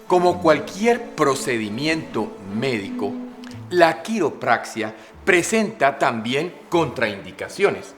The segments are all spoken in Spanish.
Como cualquier procedimiento médico, la quiropraxia presenta también contraindicaciones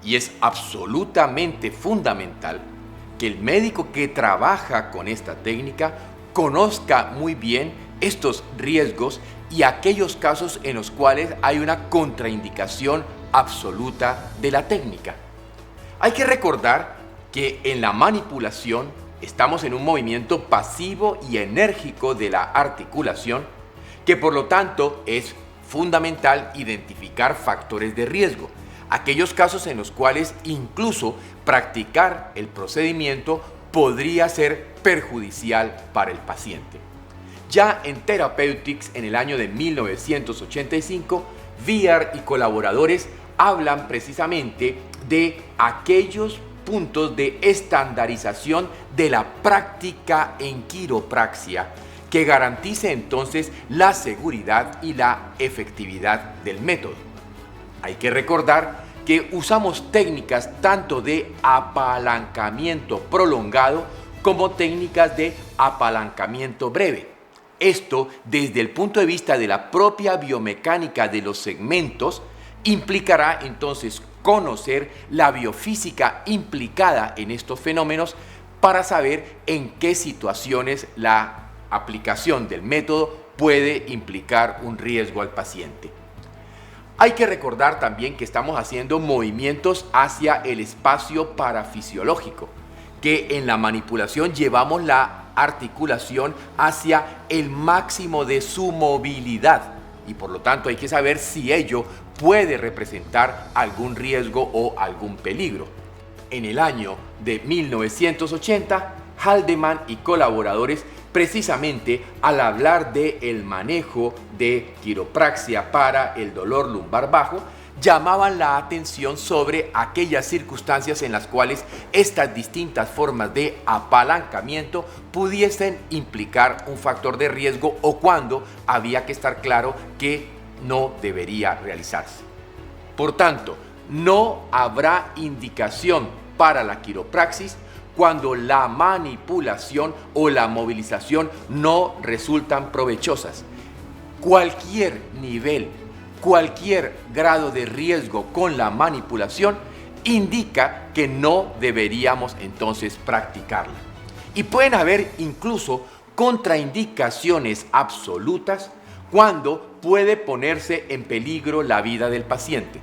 y es absolutamente fundamental que el médico que trabaja con esta técnica conozca muy bien estos riesgos y aquellos casos en los cuales hay una contraindicación absoluta de la técnica. Hay que recordar que en la manipulación estamos en un movimiento pasivo y enérgico de la articulación, que por lo tanto es fundamental identificar factores de riesgo, aquellos casos en los cuales incluso practicar el procedimiento podría ser perjudicial para el paciente. Ya en Therapeutics, en el año de 1985, Villar y colaboradores hablan precisamente de aquellos puntos de estandarización de la práctica en quiropraxia que garantice entonces la seguridad y la efectividad del método. Hay que recordar que usamos técnicas tanto de apalancamiento prolongado como técnicas de apalancamiento breve. Esto, desde el punto de vista de la propia biomecánica de los segmentos, implicará entonces conocer la biofísica implicada en estos fenómenos para saber en qué situaciones la aplicación del método puede implicar un riesgo al paciente. Hay que recordar también que estamos haciendo movimientos hacia el espacio parafisiológico, que en la manipulación llevamos la articulación hacia el máximo de su movilidad y por lo tanto hay que saber si ello puede representar algún riesgo o algún peligro. En el año de 1980, Haldeman y colaboradores, precisamente al hablar del manejo de quiropraxia para el dolor lumbar bajo, llamaban la atención sobre aquellas circunstancias en las cuales estas distintas formas de apalancamiento pudiesen implicar un factor de riesgo o cuando había que estar claro que no debería realizarse. Por tanto, no habrá indicación para la quiropraxis cuando la manipulación o la movilización no resultan provechosas. Cualquier nivel, cualquier grado de riesgo con la manipulación indica que no deberíamos entonces practicarla. Y pueden haber incluso contraindicaciones absolutas cuando puede ponerse en peligro la vida del paciente.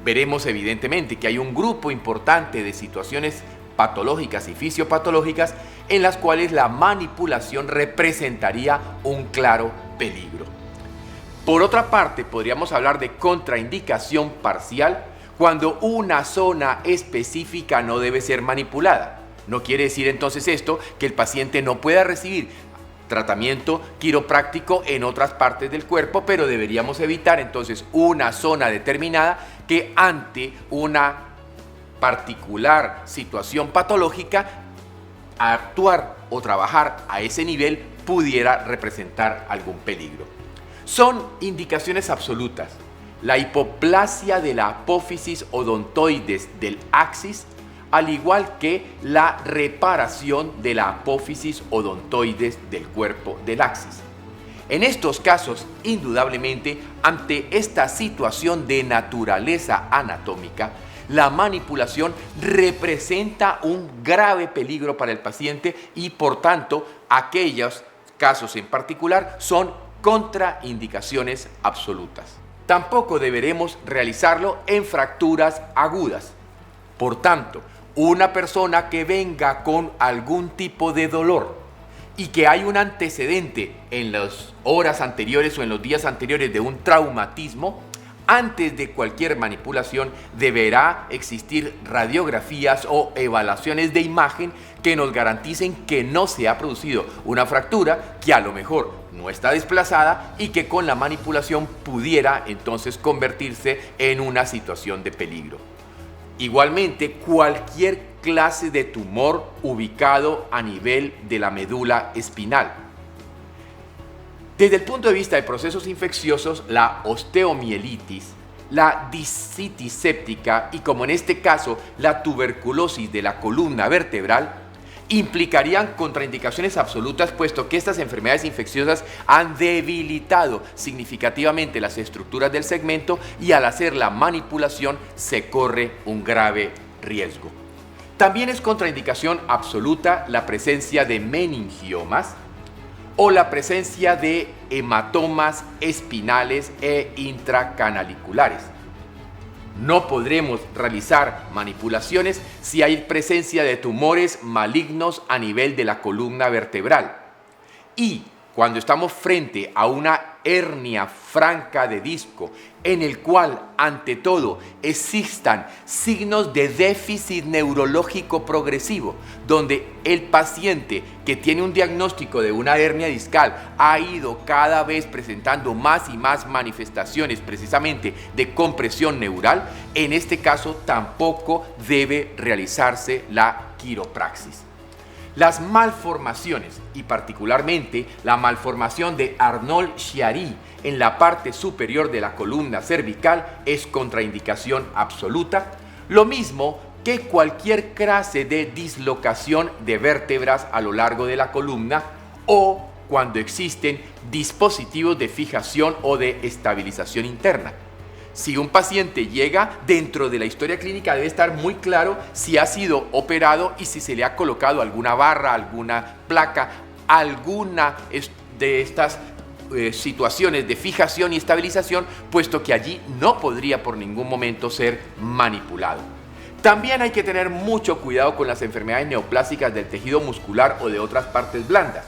Veremos evidentemente que hay un grupo importante de situaciones patológicas y fisiopatológicas en las cuales la manipulación representaría un claro peligro. Por otra parte, podríamos hablar de contraindicación parcial cuando una zona específica no debe ser manipulada. No quiere decir entonces esto que el paciente no pueda recibir tratamiento quiropráctico en otras partes del cuerpo, pero deberíamos evitar entonces una zona determinada que ante una particular situación patológica, actuar o trabajar a ese nivel pudiera representar algún peligro. Son indicaciones absolutas. La hipoplasia de la apófisis odontoides del axis, al igual que la reparación de la apófisis odontoides del cuerpo del axis. En estos casos, indudablemente, ante esta situación de naturaleza anatómica, la manipulación representa un grave peligro para el paciente y, por tanto, aquellos casos en particular son contraindicaciones absolutas. Tampoco deberemos realizarlo en fracturas agudas. Por tanto, una persona que venga con algún tipo de dolor y que hay un antecedente en las horas anteriores o en los días anteriores de un traumatismo, antes de cualquier manipulación deberá existir radiografías o evaluaciones de imagen que nos garanticen que no se ha producido una fractura, que a lo mejor no está desplazada y que con la manipulación pudiera entonces convertirse en una situación de peligro. Igualmente, cualquier clase de tumor ubicado a nivel de la médula espinal. Desde el punto de vista de procesos infecciosos, la osteomielitis, la discitis séptica y, como en este caso, la tuberculosis de la columna vertebral, implicarían contraindicaciones absolutas, puesto que estas enfermedades infecciosas han debilitado significativamente las estructuras del segmento y al hacer la manipulación se corre un grave riesgo. También es contraindicación absoluta la presencia de meningiomas o la presencia de hematomas espinales e intracanaliculares. No podremos realizar manipulaciones si hay presencia de tumores malignos a nivel de la columna vertebral. Y cuando estamos frente a una hernia franca de disco, en el cual, ante todo, existan signos de déficit neurológico progresivo, donde el paciente que tiene un diagnóstico de una hernia discal ha ido cada vez presentando más y más manifestaciones precisamente de compresión neural, en este caso tampoco debe realizarse la quiropraxis. Las malformaciones, y particularmente la malformación de Arnold-Chiari en la parte superior de la columna cervical, es contraindicación absoluta, lo mismo que cualquier clase de dislocación de vértebras a lo largo de la columna o cuando existen dispositivos de fijación o de estabilización interna. Si un paciente llega, dentro de la historia clínica debe estar muy claro si ha sido operado y si se le ha colocado alguna barra, alguna placa, alguna de estas situaciones de fijación y estabilización, puesto que allí no podría por ningún momento ser manipulado. También hay que tener mucho cuidado con las enfermedades neoplásicas del tejido muscular o de otras partes blandas.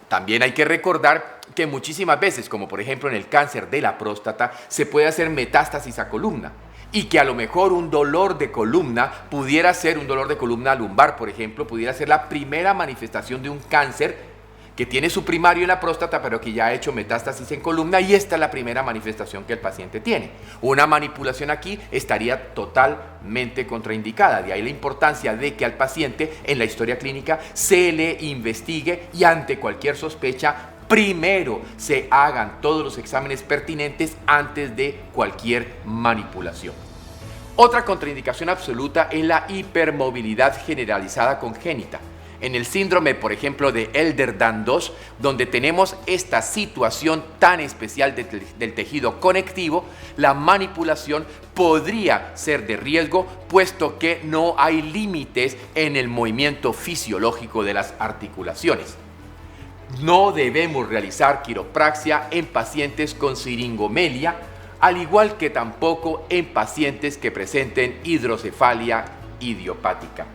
También hay que recordar que muchísimas veces, como por ejemplo en el cáncer de la próstata, se puede hacer metástasis a columna y que a lo mejor un dolor de columna pudiera ser un dolor de columna lumbar, por ejemplo, pudiera ser la primera manifestación de un cáncer que tiene su primario en la próstata, pero que ya ha hecho metástasis en columna, y esta es la primera manifestación que el paciente tiene. Una manipulación aquí estaría totalmente contraindicada, de ahí la importancia de que al paciente en la historia clínica se le investigue y ante cualquier sospecha primero se hagan todos los exámenes pertinentes antes de cualquier manipulación. Otra contraindicación absoluta es la hipermovilidad generalizada congénita. En el síndrome, por ejemplo, de Ehlers-Danlos, donde tenemos esta situación tan especial del tejido conectivo, la manipulación podría ser de riesgo, puesto que no hay límites en el movimiento fisiológico de las articulaciones. No debemos realizar quiropraxia en pacientes con siringomelia, al igual que tampoco en pacientes que presenten hidrocefalia idiopática.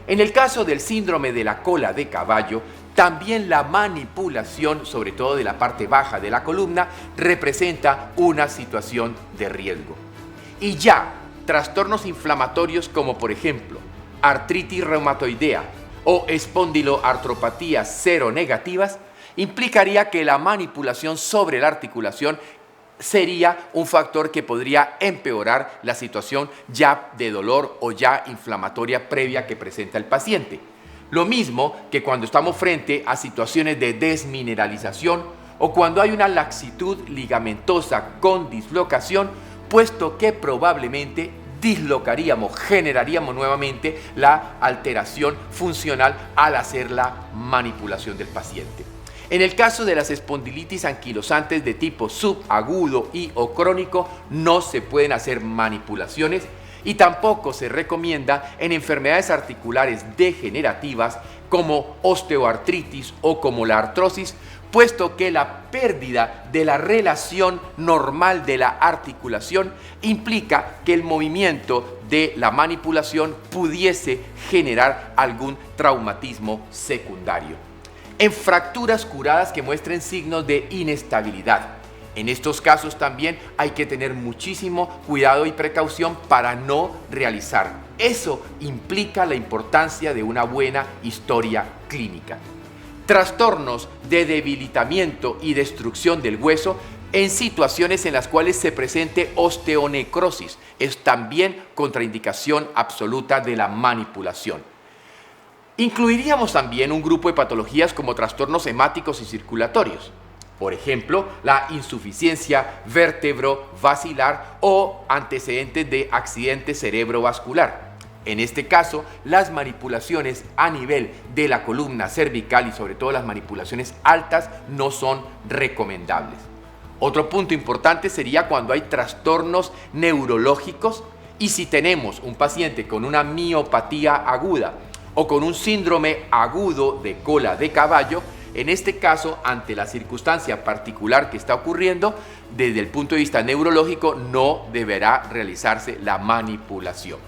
En el caso del síndrome de la cola de caballo, también la manipulación, sobre todo de la parte baja de la columna, representa una situación de riesgo. Y ya, trastornos inflamatorios como por ejemplo artritis reumatoidea o espondiloartropatías seronegativas, implicaría que la manipulación sobre la articulación sería un factor que podría empeorar la situación ya de dolor o ya inflamatoria previa que presenta el paciente. Lo mismo que cuando estamos frente a situaciones de desmineralización o cuando hay una laxitud ligamentosa con dislocación, puesto que probablemente generaríamos nuevamente la alteración funcional al hacer la manipulación del paciente. En el caso de las espondilitis anquilosantes de tipo subagudo y o crónico, no se pueden hacer manipulaciones y tampoco se recomienda en enfermedades articulares degenerativas como osteoartritis o como la artrosis, puesto que la pérdida de la relación normal de la articulación implica que el movimiento de la manipulación pudiese generar algún traumatismo secundario. En fracturas curadas que muestren signos de inestabilidad. En estos casos también hay que tener muchísimo cuidado y precaución para no realizar. Eso implica la importancia de una buena historia clínica. Trastornos de debilitamiento y destrucción del hueso en situaciones en las cuales se presente osteonecrosis es también contraindicación absoluta de la manipulación. Incluiríamos también un grupo de patologías como trastornos hemáticos y circulatorios. Por ejemplo, la insuficiencia vértebrovascular o antecedentes de accidente cerebrovascular. En este caso, las manipulaciones a nivel de la columna cervical y sobre todo las manipulaciones altas no son recomendables. Otro punto importante sería cuando hay trastornos neurológicos y si tenemos un paciente con una miopatía aguda o con un síndrome agudo de cola de caballo. En este caso, ante la circunstancia particular que está ocurriendo, desde el punto de vista neurológico no deberá realizarse la manipulación.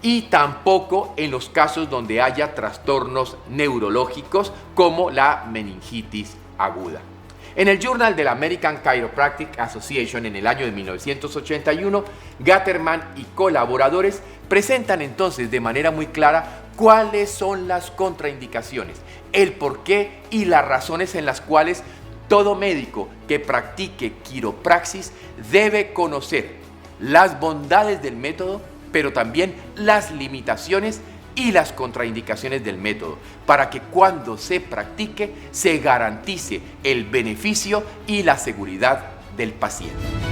Y tampoco en los casos donde haya trastornos neurológicos como la meningitis aguda. En el Journal de la American Chiropractic Association en el año de 1981, Gatterman y colaboradores presentan entonces de manera muy clara cuáles son las contraindicaciones, el porqué y las razones en las cuales todo médico que practique quiropraxis debe conocer las bondades del método, pero también las limitaciones y las contraindicaciones del método, para que cuando se practique se garantice el beneficio y la seguridad del paciente.